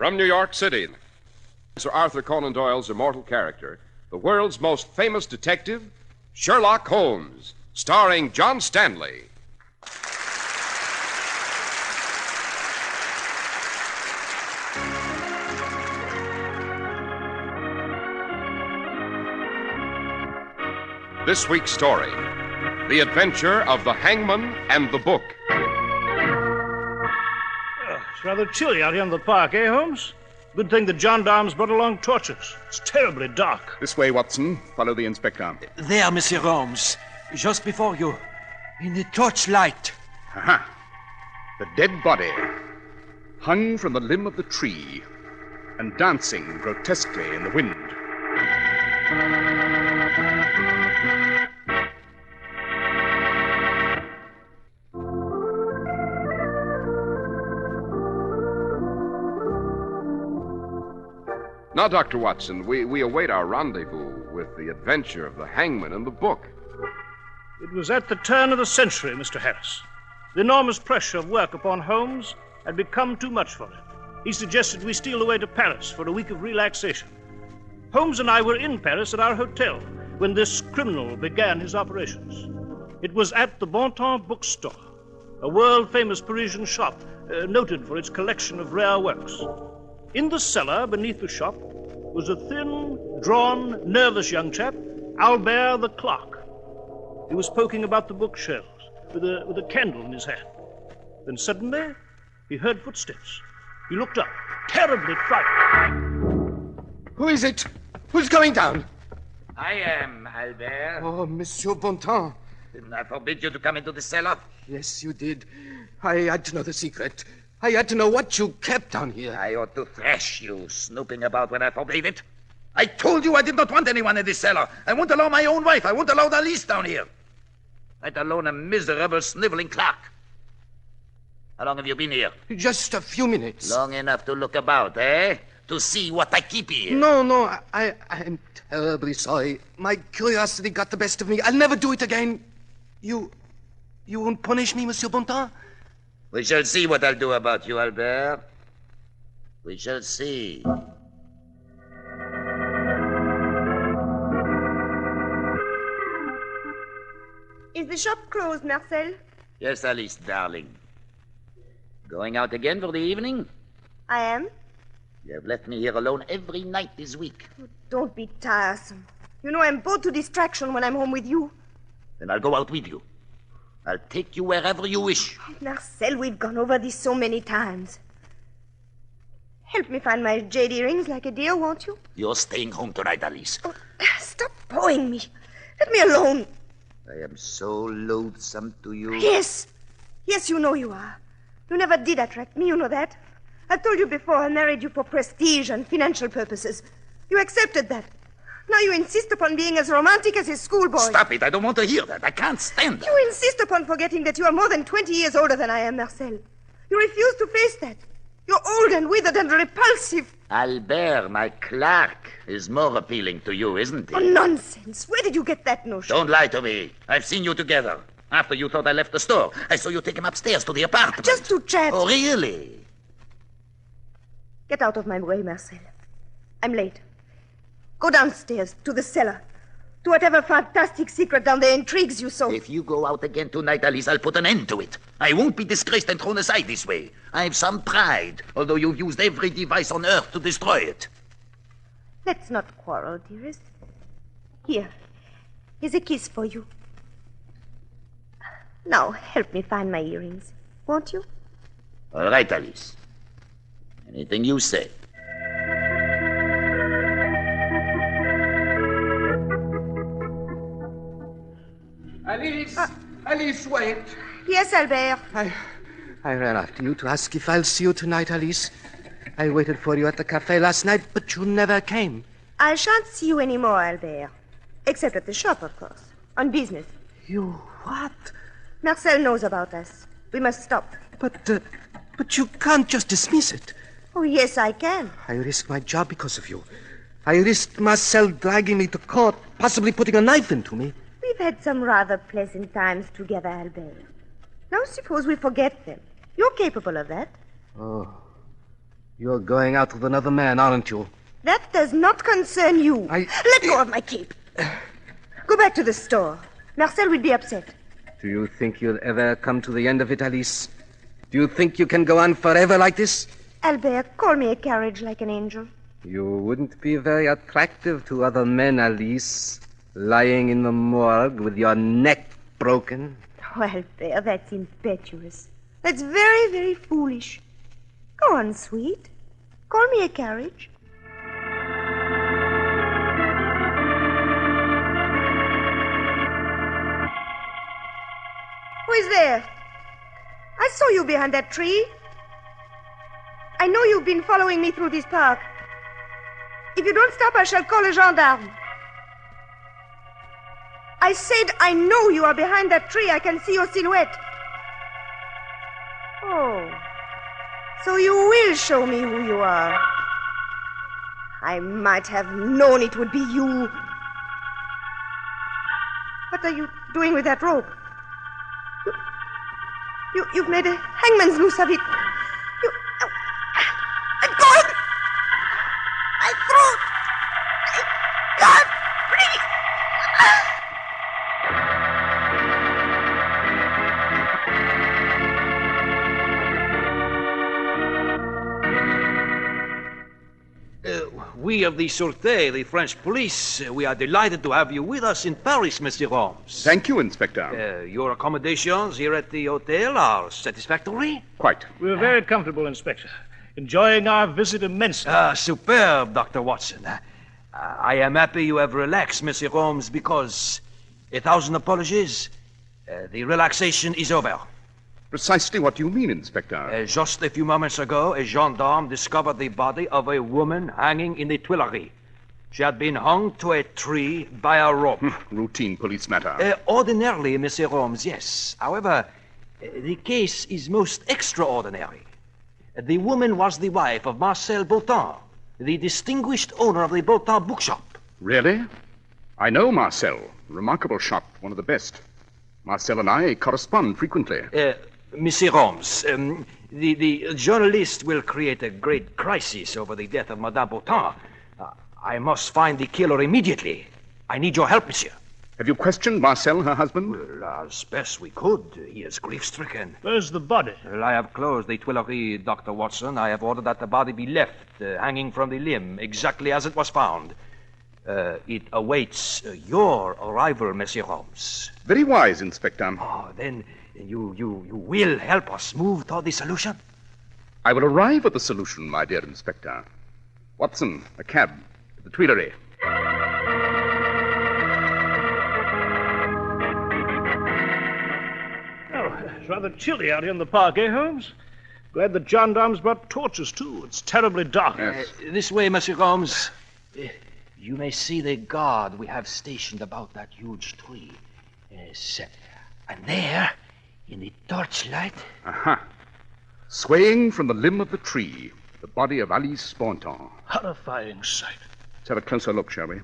From New York City, Sir Arthur Conan Doyle's immortal character, the world's most famous detective, Sherlock Holmes, starring John Stanley. This week's story, The Adventure of the Hangman and the Book. It's rather chilly out here in the park, eh, Holmes? Good thing the gendarmes brought along torches. It's terribly dark. This way, Watson. Follow the inspector. There, Monsieur Holmes. Just before you. In the torchlight. Aha. The dead body hung from the limb of the tree and dancing grotesquely in the wind. Now, Dr. Watson, we await our rendezvous with the adventure of the hangman and the book. It was at the turn of the century, Mr. Harris. The enormous pressure of work upon Holmes had become too much for him. He suggested we steal away to Paris for a week of relaxation. Holmes and I were in Paris at our hotel when this criminal began his operations. It was at the Bon Temps bookstore, a world-famous Parisian shop noted for its collection of rare works. In the cellar beneath the shop was a thin, drawn, nervous young chap, Albert the clerk. He was poking about the bookshelves with a candle in his hand. Then suddenly, he heard footsteps. He looked up, terribly frightened. Who is it? Who's going down? I am, Albert. Oh, Monsieur Bontemps. Didn't I forbid you to come into the cellar? Yes, you did. I had to know the secret. I had to know what you kept down here. I ought to thrash you, snooping about when I forbade it. I told you I did not want anyone in this cellar. I won't allow my own wife. I won't allow the least down here. Let alone a miserable, sniveling clerk. How long have you been here? Just a few minutes. Long enough to look about, eh? To see what I keep here. No, I'm terribly sorry. My curiosity got the best of me. I'll never do it again. You won't punish me, Monsieur Bontemps? We shall see what I'll do about you, Albert. We shall see. Is the shop closed, Marcel? Yes, Alice, darling. Going out again for the evening? I am. You have left me here alone every night this week. Oh, don't be tiresome. You know I'm bored to distraction when I'm home with you. Then I'll go out with you. I'll take you wherever you wish. Oh, Marcel, we've gone over this so many times. Help me find my jade earrings like a dear, won't you? You're staying home tonight, Alice. Oh, stop pawing me. Let me alone. I am so loathsome to you. Yes, you know you are. You never did attract me, you know that. I've told you before I married you for prestige and financial purposes. You accepted that. Now you insist upon being as romantic as a schoolboy. Stop it. I don't want to hear that. I can't stand it. You insist upon forgetting that you are more than 20 years older than I am, Marcel. You refuse to face that. You're old and withered and repulsive. Albert, my clerk, is more appealing to you, isn't he? Oh, nonsense. Where did you get that notion? Don't lie to me. I've seen you together. After you thought I left the store, I saw you take him upstairs to the apartment. Just to chat. Oh, really? Get out of my way, Marcel. I'm late. Go downstairs, to the cellar. To whatever fantastic secret down there intrigues you so. If you go out again tonight, Alice, I'll put an end to it. I won't be disgraced and thrown aside this way. I have some pride, although you've used every device on earth to destroy it. Let's not quarrel, dearest. Here's a kiss for you. Now, help me find my earrings, won't you? All right, Alice. Anything you say. Alice, wait. Yes, Albert. I ran after you to ask if I'll see you tonight, Alice. I waited for you at the cafe last night, but you never came. I shan't see you anymore, Albert. Except at the shop, of course. On business. You what? Marcel knows about us. We must stop. But you can't just dismiss it. Oh, yes, I can. I risked my job because of you. I risked Marcel dragging me to court, possibly putting a knife into me. We've had some rather pleasant times together, Albert. Now suppose we forget them. You're capable of that. Oh. You're going out with another man, aren't you? That does not concern you. Let go of my cape. Go back to the store. Marcel will be upset. Do you think you'll ever come to the end of it, Alice? Do you think you can go on forever like this? Albert, call me a carriage like an angel. You wouldn't be very attractive to other men, Alice. Lying in the morgue with your neck broken. Oh, Albert, that's impetuous. That's very, very foolish. Go on, sweet. Call me a carriage. Who is there? I saw you behind that tree. I know you've been following me through this park. If you don't stop, I shall call a gendarme. I said I know you are behind that tree. I can see your silhouette. Oh, so you will show me who you are. I might have known it would be you. What are you doing with that rope? You've made a hangman's noose of it. Let go of it. My throat. God, please. We of the Sûreté, the French police, we are delighted to have you with us in Paris, Monsieur Holmes. Thank you, Inspector. Your accommodations here at the hotel are satisfactory? Quite. We're very comfortable, Inspector. Enjoying our visit immensely. Superb, Dr. Watson. I am happy you have relaxed, Monsieur Holmes, because, 1,000 apologies, the relaxation is over. Precisely what do you mean, Inspector? Just a few moments ago, a gendarme discovered the body of a woman hanging in the Tuileries. She had been hung to a tree by a rope. Routine police matter. Ordinarily, Monsieur Holmes, yes. However, the case is most extraordinary. The woman was the wife of Marcel Beautin, the distinguished owner of the Beautin bookshop. Really? I know Marcel. Remarkable shop, one of the best. Marcel and I correspond frequently. Monsieur Holmes, the journalist will create a great crisis over the death of Madame Beautin. I must find the killer immediately. I need your help, monsieur. Have you questioned Marcel, her husband? Well, as best we could. He is grief-stricken. Where's the body? Well, I have closed the Tuileries, Dr. Watson. I have ordered that the body be left hanging from the limb, exactly as it was found. It awaits your arrival, Monsieur Holmes. Very wise, Inspector. Oh, then you will help us move toward the solution? I will arrive at the solution, my dear Inspector. Watson, a cab to the Tuileries. Oh, it's rather chilly out here in the park, eh, Holmes? Glad the gendarmes brought torches, too. It's terribly dark. Yes. This way, Monsieur Holmes. You may see the guard we have stationed about that huge tree. Yes. And there, in the torchlight... Aha. Swaying from the limb of the tree, the body of Alice Bonton. Horrifying sight. Let's have a closer look, shall we?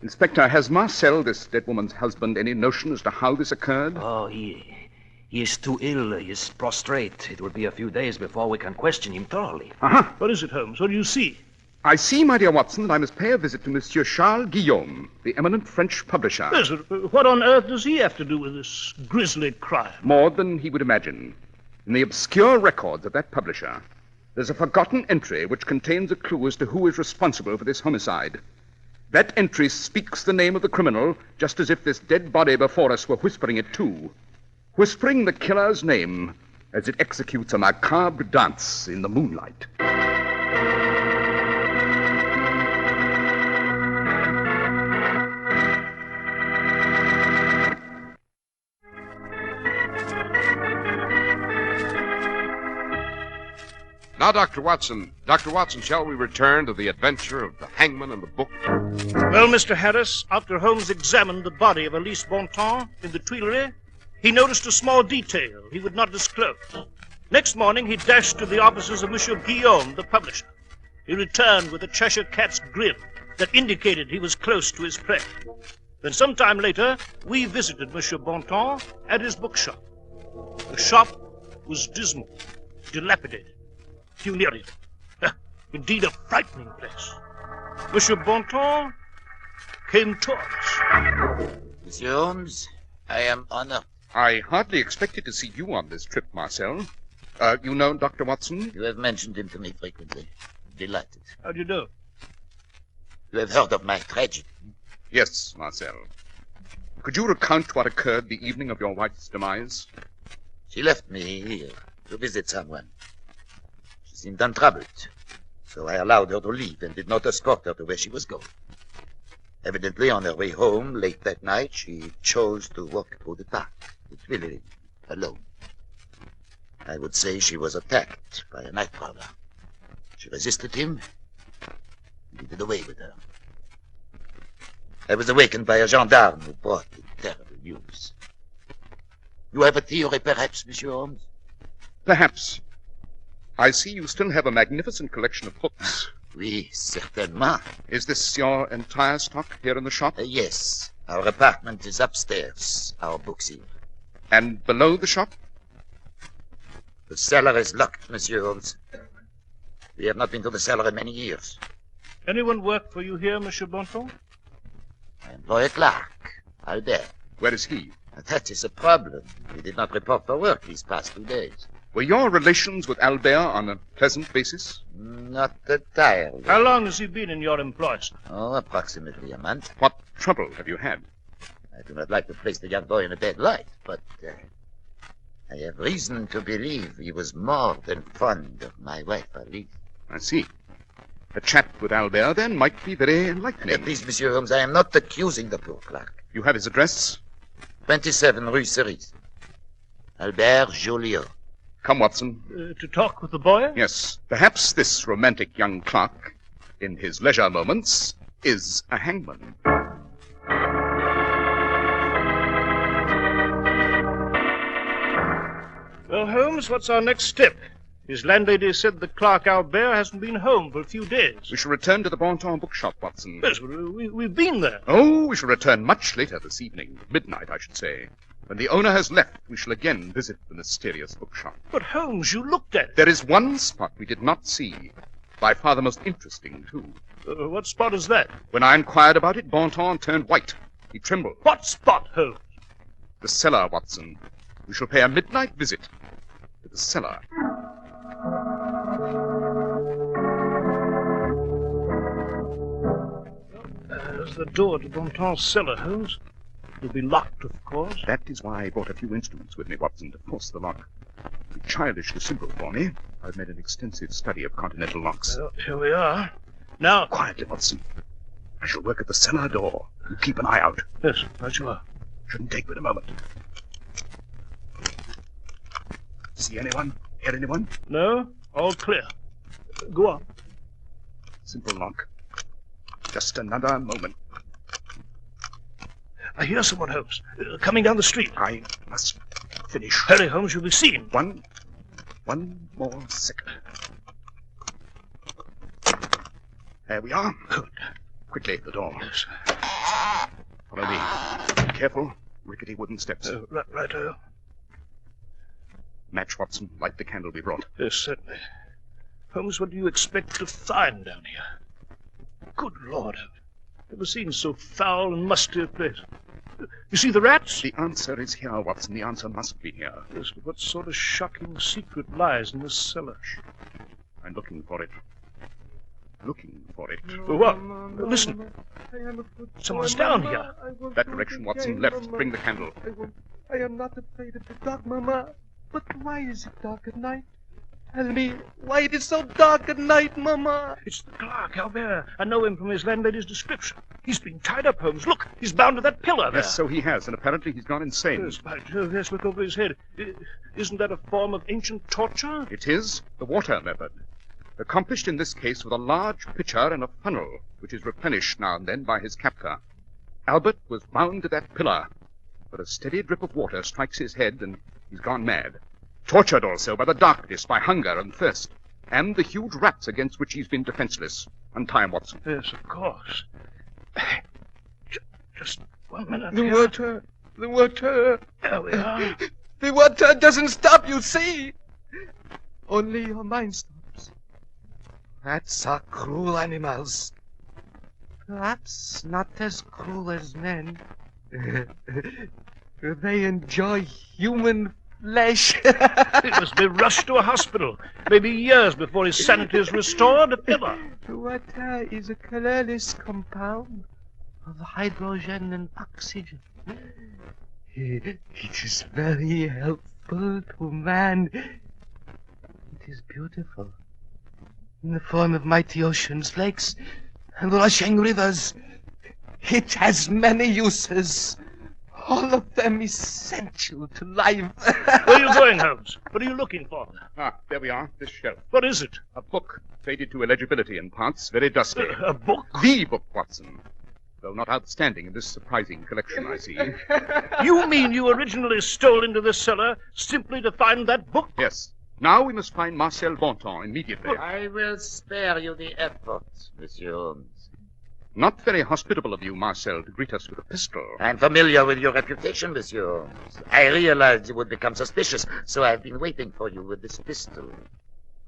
Inspector, has Marcel, this dead woman's husband, any notion as to how this occurred? Oh, he is too ill. He is prostrate. It will be a few days before we can question him thoroughly. Aha. What is it, Holmes? What do you see? I see, my dear Watson, that I must pay a visit to Monsieur Charles Guillaume, the eminent French publisher. Yes, what on earth does he have to do with this grisly crime? More than he would imagine. In the obscure records of that publisher, there's a forgotten entry which contains a clue as to who is responsible for this homicide. That entry speaks the name of the criminal just as if this dead body before us were whispering it too. Whispering the killer's name as it executes a macabre dance in the moonlight. Now, Dr. Watson, shall we return to the adventure of the hangman and the book? Well, Mr. Harris, after Holmes examined the body of Alice Bonton in the Tuileries, he noticed a small detail he would not disclose. Next morning, he dashed to the offices of Monsieur Guillaume, the publisher. He returned with a Cheshire cat's grin that indicated he was close to his prey. Then some time later, we visited Monsieur Bonton at his bookshop. The shop was dismal, dilapidated. few near it. Indeed, a frightening place. Monsieur Bontemps came to us. Monsieur Holmes, I am honored. I hardly expected to see you on this trip, Marcel. You know Dr. Watson? You have mentioned him to me frequently. Delighted. How do you know? You have heard of my tragedy. Yes, Marcel. Could you recount what occurred the evening of your wife's demise? She left me here to visit someone. She seemed untroubled, so I allowed her to leave and did not escort her to where she was going. Evidently, on her way home late that night, she chose to walk through the park with Willie alone. I would say she was attacked by a night prowler. She resisted him, and he did away with her. I was awakened by a gendarme who brought the terrible news. You have a theory, perhaps, Monsieur Holmes? Perhaps. I see you still have a magnificent collection of books. Oui, certainement. Is this your entire stock here in the shop? Yes. Our apartment is upstairs. Our books here. And below the shop? The cellar is locked, Monsieur Holmes. We have not been to the cellar in many years. Anyone work for you here, Monsieur Bontemps? I employ a clerk, Albert. Where is he? That is a problem. He did not report for work these past 2 days. Were your relations with Albert on a pleasant basis? Not entirely. How long has he been in your employ, sir? Oh, approximately a month. What trouble have you had? I do not like to place the young boy in a bad light, but I have reason to believe he was more than fond of my wife, Alice. I see. A chat with Albert, then, might be very enlightening. Please, Monsieur Holmes, I am not accusing the poor clerk. You have his address? 27 Rue Cerise. Albert Joliot. Come, Watson. To talk with the boy? Yes. Perhaps this romantic young clerk, in his leisure moments, is a hangman. Well, Holmes, what's our next step? His landlady said the clerk Albert hasn't been home for a few days. We shall return to the Bontemps bookshop, Watson. Yes, we've been there. Oh, we shall return much later this evening. Midnight, I should say. When the owner has left, we shall again visit the mysterious bookshop. But, Holmes, you looked at it. There is one spot we did not see. By far the most interesting, too. What spot is that? When I inquired about it, Bontemps turned white. He trembled. What spot, Holmes? The cellar, Watson. We shall pay a midnight visit to the cellar. There's the door to Bontemps' cellar, Holmes. It'll be locked, of course. That is why I brought a few instruments with me, Watson, to force the lock. It'll be childishly simple for me. I've made an extensive study of continental locks. Well, here we are. Now... Quietly, Watson. I shall work at the cellar door. You keep an eye out. Yes, right you are. Shouldn't take but a moment. See anyone? Hear anyone? No, all clear. Go on. Simple lock. Just another moment. I hear someone, Holmes. Coming down the street. I must finish. Hurry, Holmes, you'll be seen. One more second. There we are. Good. Quickly, the door. Yes. Follow me. Be careful. Rickety wooden steps. Right. Match, Watson. Light the candle we brought. Yes, certainly. Holmes, what do you expect to find down here? Good Lord, I've never seen so foul and musty a place. You see the rats? The answer is here, Watson. The answer must be here. Yes, but what sort of shocking secret lies in this cellar? I'm looking for it. What? Listen. Someone's down here. That direction, Watson. Left. Bring the candle. I am not afraid of the dark, Mama. But why is it dark at night? Tell me why it is so dark at night, Mama. It's the clerk, Albert. I know him from his landlady's description. He's been tied up, Holmes. Look, he's bound to that pillar there. Yes, so he has, and apparently he's gone insane. Yes, by Jove, yes, look over his head. Isn't that a form of ancient torture? It is the water method. Accomplished in this case with a large pitcher and a funnel, which is replenished now and then by his captor. Albert was bound to that pillar, but a steady drip of water strikes his head, and he's gone mad. Tortured also by the darkness, by hunger and thirst, and the huge rats against which he's been defenseless. Untie him, Watson. Yes, of course. Just 1 minute. The water. There we are. The water doesn't stop, you see. Only your mind stops. Rats are cruel animals. Perhaps not as cruel as men. They enjoy human flesh. He must be rushed to a hospital, maybe years before his sanity is restored, if ever. Water is a colorless compound of hydrogen and oxygen. It is very helpful to man. It is beautiful. In the form of mighty oceans, lakes, and rushing rivers. It has many uses. All of them essential to life. Where are you going, Holmes? What are you looking for? Ah, there we are, this shelf. What is it? A book, faded to illegibility in parts, very dusty. A book? The book, Watson. Though not outstanding in this surprising collection, I see. You mean you originally stole into this cellar simply to find that book? Yes. Now we must find Marcel Bontemps immediately. I will spare you the effort, Monsieur Holmes. Not very hospitable of you, Marcel, to greet us with a pistol. I'm familiar with your reputation, Monsieur Holmes. I realized you would become suspicious, so I've been waiting for you with this pistol,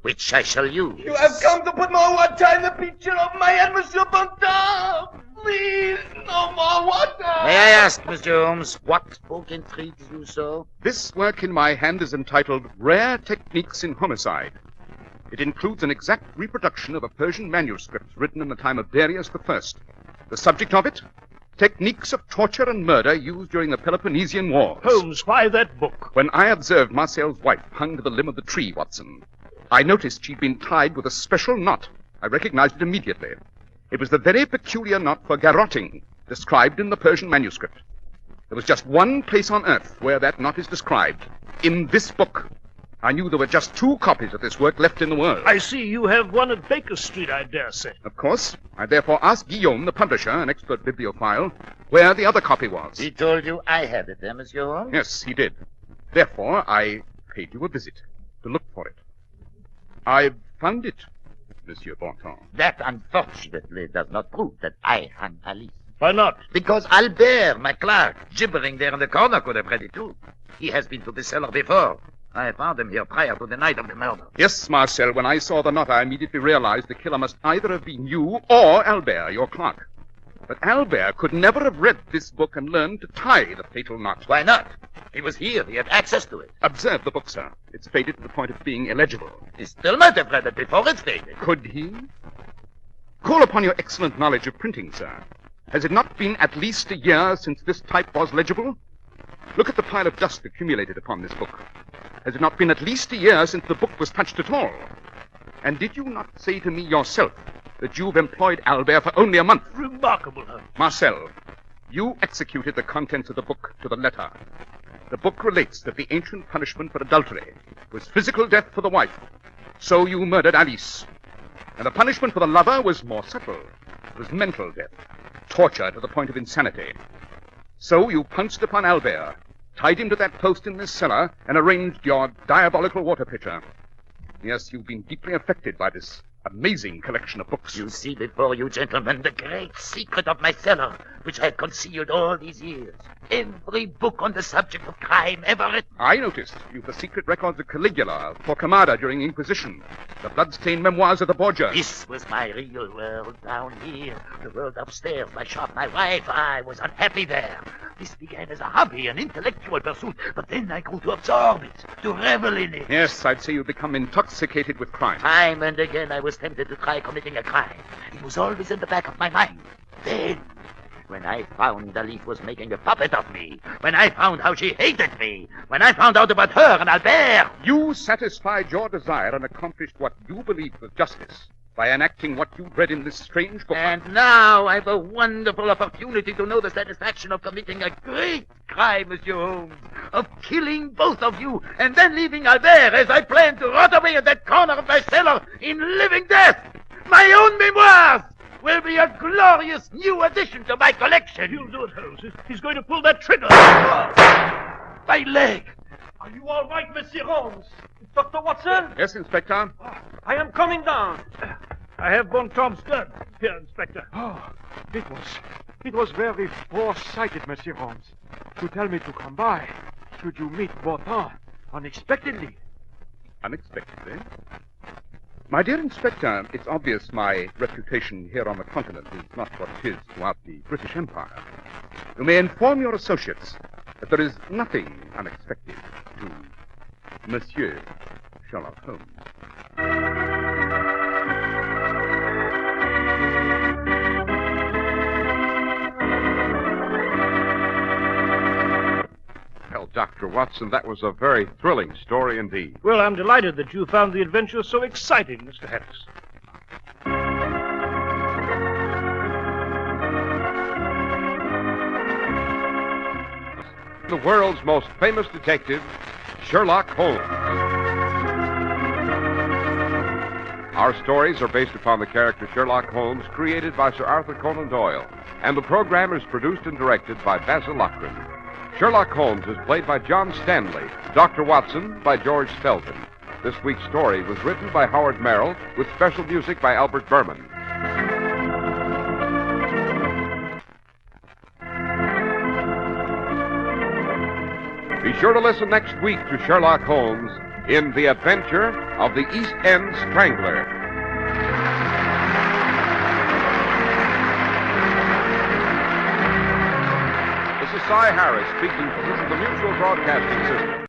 which I shall use. You have come to put more water in the pitcher of my head, Monsieur Bontemps. Please, no more water. May I ask, Monsieur Holmes, what book intrigues you so? This work in my hand is entitled Rare Techniques in Homicide. It includes an exact reproduction of a Persian manuscript written in the time of Darius I. The subject of it? Techniques of torture and murder used during the Peloponnesian Wars. Holmes, why that book? When I observed Marcel's wife hung to the limb of the tree, Watson, I noticed she'd been tied with a special knot. I recognized it immediately. It was the very peculiar knot for garroting, described in the Persian manuscript. There was just one place on earth where that knot is described. In this book. I knew there were just 2 copies of this work left in the world. I see you have one at Baker Street, I dare say. Of course. I therefore asked Guillaume, the publisher, an expert bibliophile, where the other copy was. He told you I had it, Monsieur Holmes? Yes, he did. Therefore, I paid you a visit to look for it. I've found it, Monsieur Bontemps. That, unfortunately, does not prove that I hung Alice. Why not? Because Albert, my clerk, gibbering there in the corner, could have read it too. He has been to the cellar before. I found him here prior to the night of the murder. Yes, Marcel, when I saw the knot, I immediately realized the killer must either have been you or Albert, your clerk. But Albert could never have read this book and learned to tie the fatal knot. Why not? He was here. He had access to it. Observe the book, sir. It's faded to the point of being illegible. He still might have read it before it faded. Could he? Call upon your excellent knowledge of printing, sir. Has it not been at least a year since this type was legible? Look at the pile of dust accumulated upon this book. Has it not been at least a year since the book was touched at all? And did you not say to me yourself that you've employed Albert for only a month? Remarkable, Holmes. Marcel, you executed the contents of the book to the letter. The book relates that the ancient punishment for adultery was physical death for the wife. So you murdered Alice. And the punishment for the lover was more subtle. It was mental death, torture to the point of insanity. So you pounced upon Albert, tied him to that post in this cellar, and arranged your diabolical water pitcher. Yes, you've been deeply affected by this amazing collection of books. You see before you, gentlemen, the great secret of my cellar, which I have concealed all these years. Every book on the subject of crime ever written. I noticed you've the secret records of Caligula, of Torquemada during the Inquisition, the blood-stained memoirs of the Borgias. This was my real world down here. The world upstairs, my shop, my wife. I was unhappy there. This began as a hobby, an intellectual pursuit, but then I grew to absorb it, to revel in it. Yes, I'd say you've become intoxicated with crime. Time and again I was tempted to try committing a crime. It was always in the back of my mind. Then, when I found Alice was making a puppet of me, when I found how she hated me, when I found out about her and Albert... You satisfied your desire and accomplished what you believed was justice by enacting what you read in this strange book. And now I've a wonderful opportunity to know the satisfaction of committing a great crime, Monsieur Holmes, of killing both of you, and then leaving Albert as I planned to rot away in that corner of my cellar in living death. My own memoirs will be a glorious new addition to my collection. You'll do it, Holmes. He's going to pull that trigger. My leg. Are you all right, Monsieur Holmes? Dr. Watson? Yes, Inspector? I am coming down. I have Bontemps' gun. Here, Inspector. Oh, it was very foresighted, Monsieur Holmes, to tell me to come by should you meet Bontemps unexpectedly. Unexpectedly? My dear Inspector, it's obvious my reputation here on the continent is not what it is throughout the British Empire. You may inform your associates that there is nothing unexpected to Monsieur Sherlock Holmes. Well, Dr. Watson, that was a very thrilling story indeed. Well, I'm delighted that you found the adventure so exciting, Mr. Harris. The world's most famous detective, Sherlock Holmes. Our stories are based upon the character Sherlock Holmes, created by Sir Arthur Conan Doyle, and the program is produced and directed by Basil Rathbone. Sherlock Holmes is played by John Stanley, Dr. Watson by George Felton. This week's story was written by Howard Merrill, with special music by Albert Berman. Be sure to listen next week to Sherlock Holmes in The Adventure of the East End Strangler. This is Cy Harris speaking. This is the Mutual Broadcasting System.